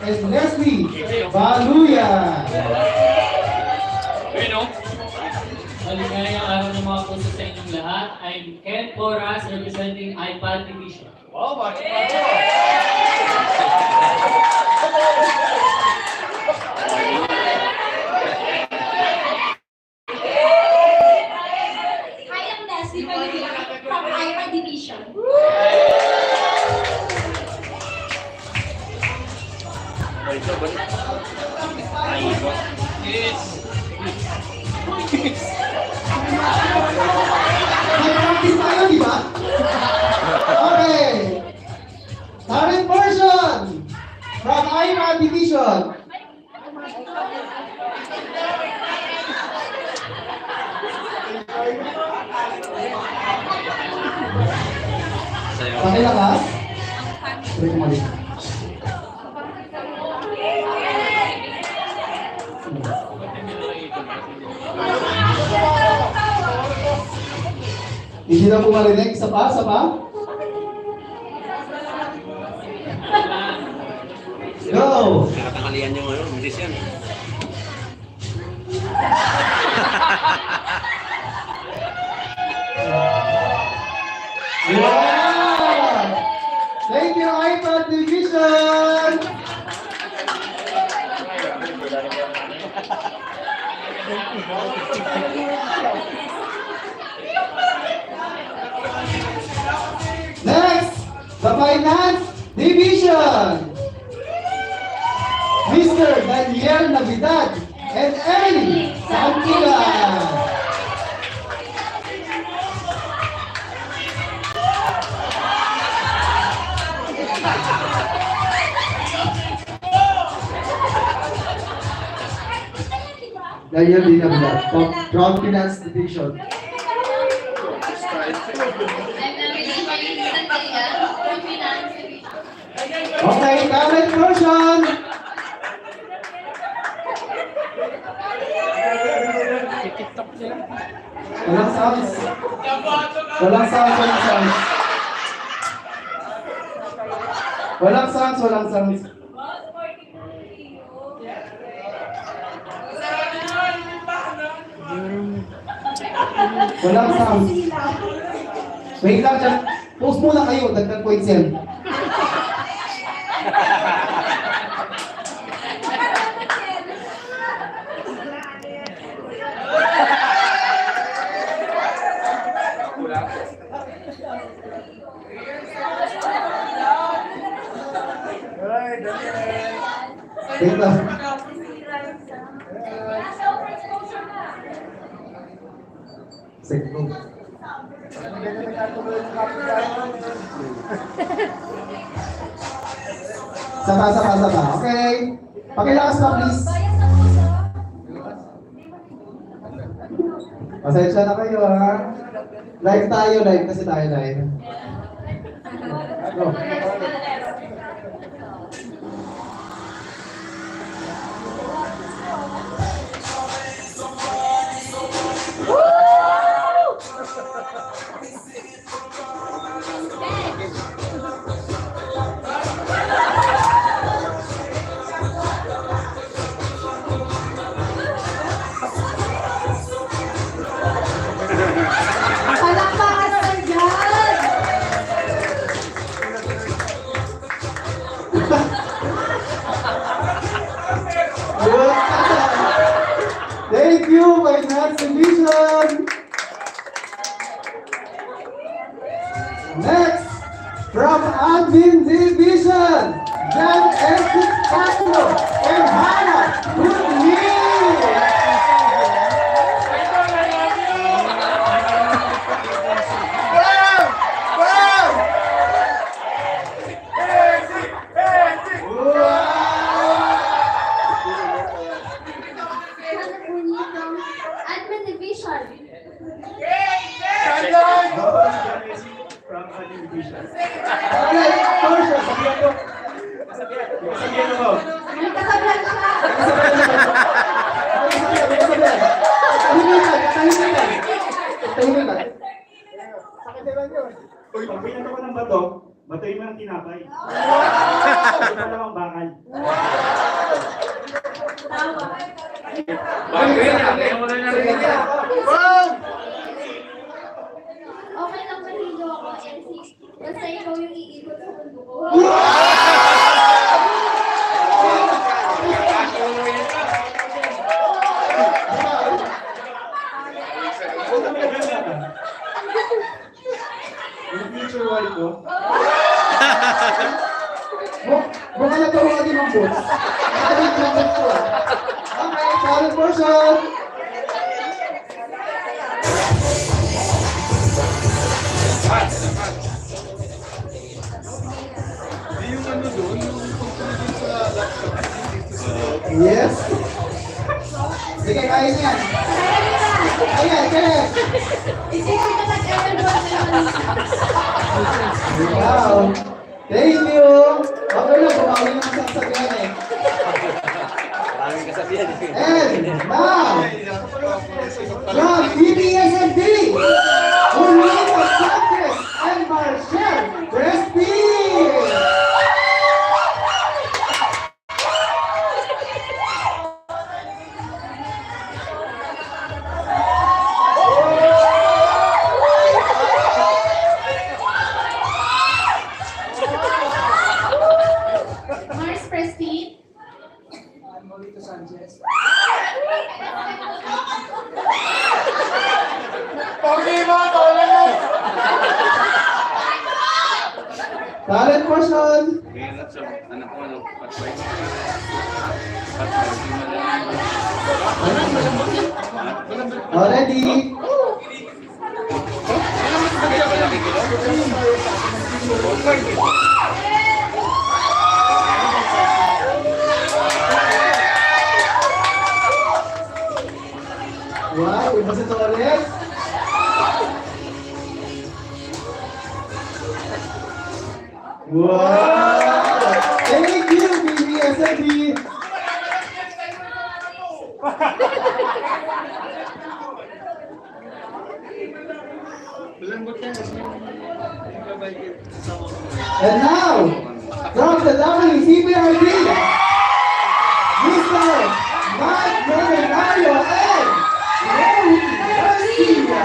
and Leslie Baluya. Maligayang araw ng mga puso sa inyong lahat. I'm Ken Porras representing iPad Division. Wow, bakit pa Hi, I'm Leslie from iPad Division. Nag-practice tayo, di ba? Okay. Current version from iPad Division. Pakilakas. Break mo ulit. Hindi na po marinig. Isa pa, isa pa. Go! Nakatangalian yung musician. Wow! Thank you, iPad Division! Next, the Finance Division. Mr. Daniel Navidad and Emily Santiago. Daniel Di Navidad from Finance Division. I'm Emily Santiago from Finance Division. Okay, current version. Walang sounds. Walang sounds, walang sounds. Walang sounds, walang sounds. Walang sounds. Wait lang dyan. Post muna kayo, dagdag points yan. Wait lang. Segno. Sapa. Okay. Pakilakas pa, please. Pasensya na kayo, ha? Live tayo, live kasi tayo live. Go. Thank you, Finance Division. Next, from Admin Division, Jan and Castro and Hannah Goodyear. Admin Division. from Admin Division? Okay, first, sabihan ko. Sabihan mo. Kasablan siya. Sakit na lang yun. Pag binanto ko ng bato, batoy mo ng tinapay. Ito pa namang bakal. Tawa. Bakit yan? Kaya mo na narinig yan. Okay lang malilo ako, MC. Basta ikaw yung iikot sa mundo ko. Yung future wife ko. Mukha na tawa ka din ang boss. Nakawin ng boss ko. Okay, talent person. Hindi yung ano doon, yung pagpunod dun sa laptop. Yes. Sige, kaya niyan. Ayan, kaya. Isipin ka nag-everyone naman. Wow. Thank you. Okay lang, bumawi naman sa kasabihan eh. Maraming kasabihan eh. And now, from PBSND, Julina Sanchez and Marcel Crespi. Mars Prestige. Talent person. Ngayon sa anak ko, ano, patway. Already. Wow, iba si Torres. Wow! Thank you, BBSND. And now, from the WCPRD, Mr. Mike Mario and Rory Garcia.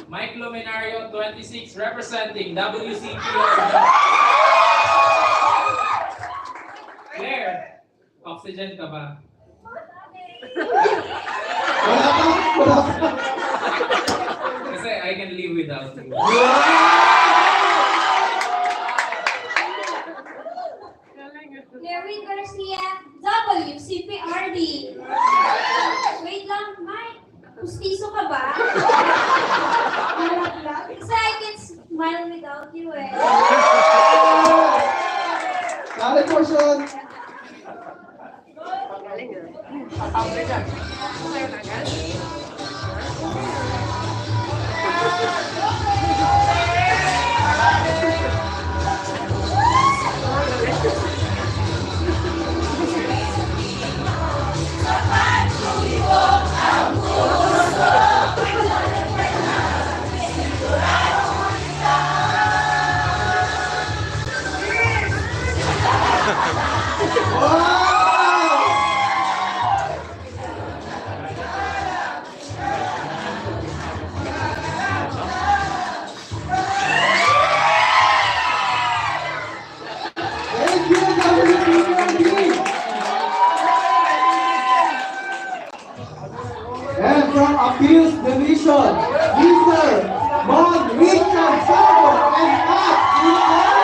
Mike Luminario, 26, representing WCPO. Claire, oxygen ka ba? Wala pa. Kasi I can live without you. Nerwin Garcia, WCPRD. Wait lang, Mike. Pustiso ka ba? Harap lang. Kasi I can smile without you eh. Talent person. Thank you, WCPRD. And from Appeals Division, Mr. Mon Richard Sabo and Pat Ilan.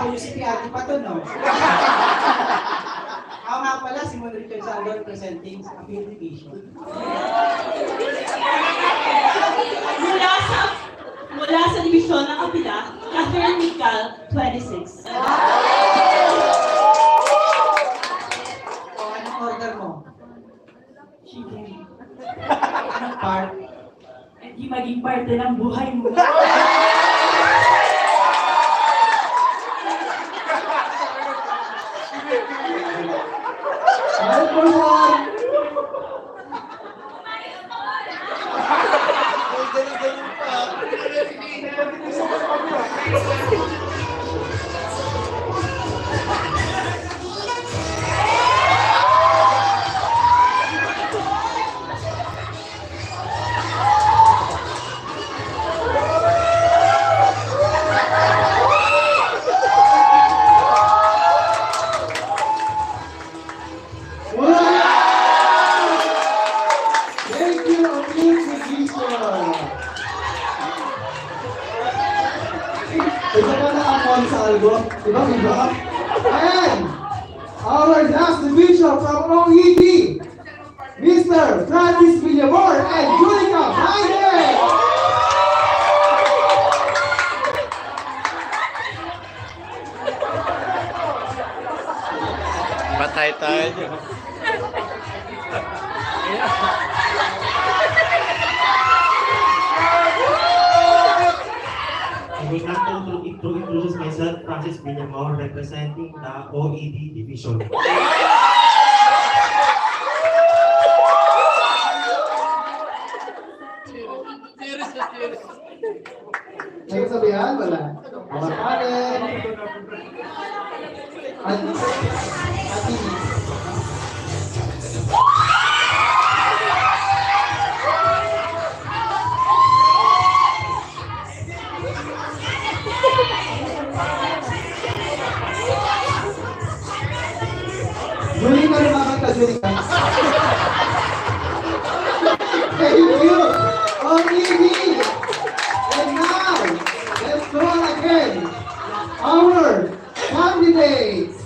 ako yung CPR pa to, no? Ako nga pala, si Mon Richard Salvador representing sa Appeal Division. Mula sa divisyon ng Apila, Catherine Mical, 26. O, anong order mo? Sige. Anong part? Hindi maging parte ng buhay mo. Silent person! Thank you, Appeal Division! Isa ka na ako sa algo. Diba, diba? And our last division from OED, Mr. Francis Villamor and Julica Biden! Patay tayo. I would like to introduce myself, Francis Villamor, representing the OED division. May kasabihan? Wala. Makapanin. Atinis. Julie ka lumakanta, Julie ka. Thank you. OED. And now, let's go again. Our candidates.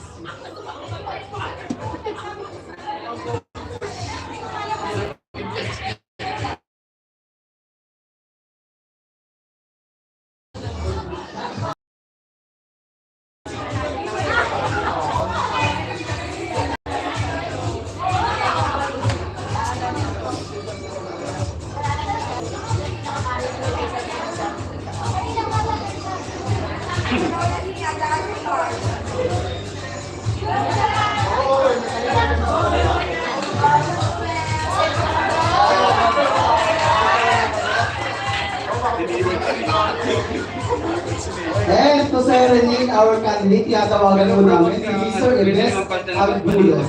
And to serenade our candidate, tiyatawagan po namin si Mr. Ernest Agbulos.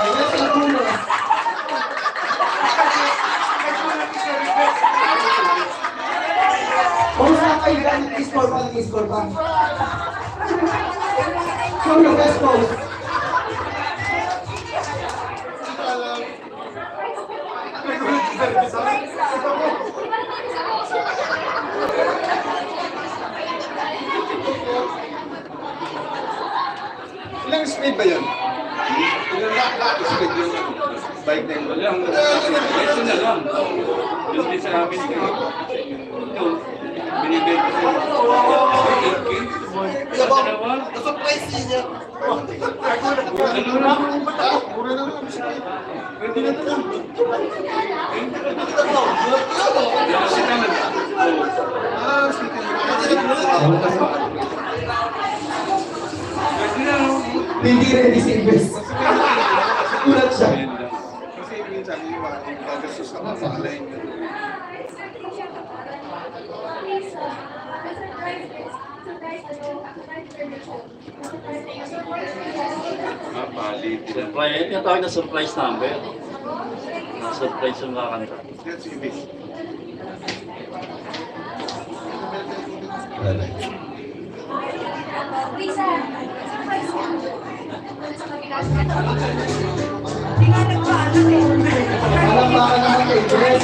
Ernest Agbulos. Kung saan kayo ganit, score pa. Show your best pose. Ilang speed ba yun? Ilang speed yung bike na yun? Wala, ito na lang. Yung din sa amin, ito, binibenta sa Nasa-price niya. Mura na lang. Pwede na ito. Ah, speed yun. Pwede na, no? Hindi ready si Invest. Ulat siya. Kasi minsan yung gagastos ka sa alay. Surprise, ito yung tawag na surprise number. Surprise yung kakanta. That's ibig. Wait, sir. Palakpakan naman kay Jess.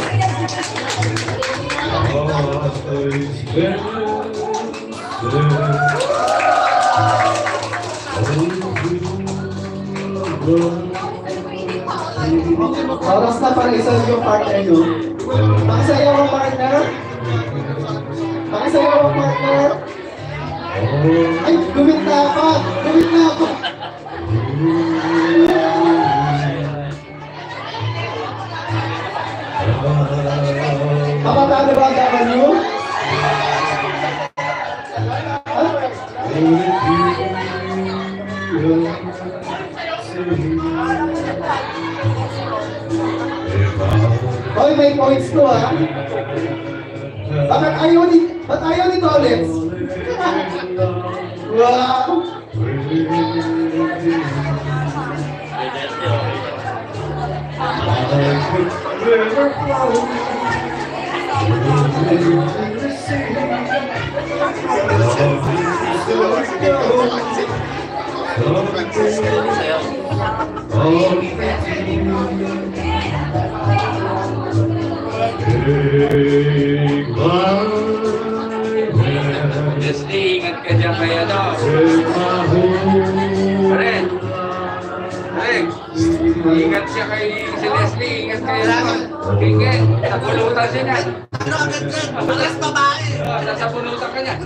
Oras na para isa yung partner nyo. Pakisayaw ang partner. Pakisayaw ang partner. Ay, gumit na ako. Gumit na ako. Kapatado ba ang dapat nyo? Hoy, may points to ha. Ba't ayaw ni Collins? Wow! Leslie, ingat ka dyan kay ano. Pare, ingat siya kay si Leslie, ingat kay ano. Ingat, napulutan siya niyan. Ano agad yan? Malas babae. Nasapulutan ka niyan.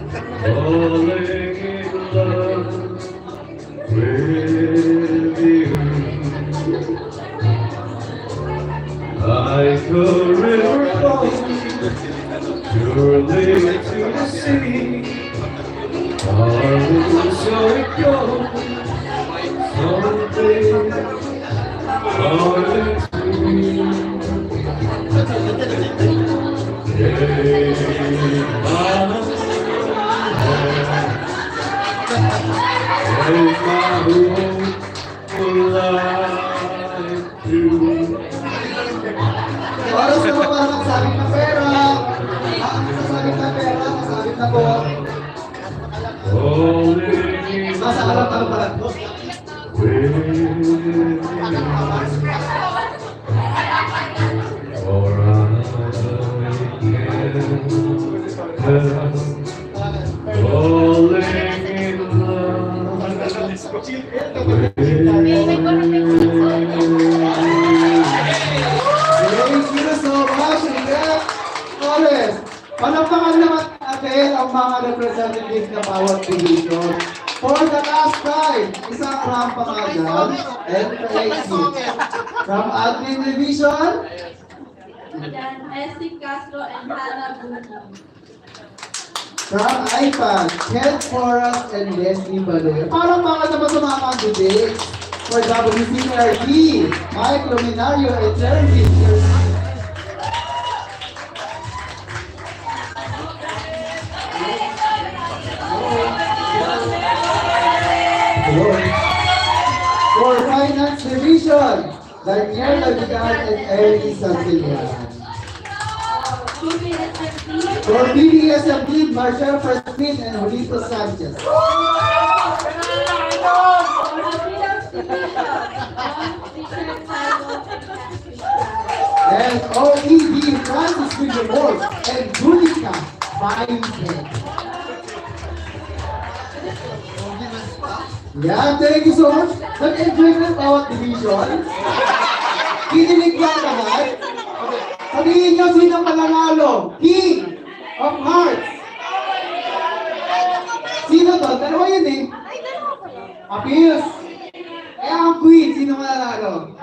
Like a river flows surely to the sea. So it goes someday, darling, to me. Take my home alive too. Oras na ba para magsabit ng pera? Masabit ng pera, masabit na po. Nasa alam ka pala. Thank you so much, Collins. Palakpakan naman natin ang mga representative ng bawat division. For the last time, isang rampa kagad, and thank you. From Admin Division, Ayan, Essie Castro and Hannah Bunong. from iPad, Ken Forrest and Leslie Badoy. Palakpakan naman sa mga candidates. For WCRD, Mike Luminario and Jeremy. For Finance Division, Daniel Lagigan and Eric Santillan. For BDSMD, Marshall Preston and Julito Sanchez. And OED, Francis Villamor and Julica Feinstein. Yan, thank you so much. Nag-enjoy ko yung bawat division. Kinilig ba lahat? Sabihin nyo sino mananalo? King of Hearts. Sino to? Dalawa yun eh. Appeals. Kaya ang Queen, sino mananalo?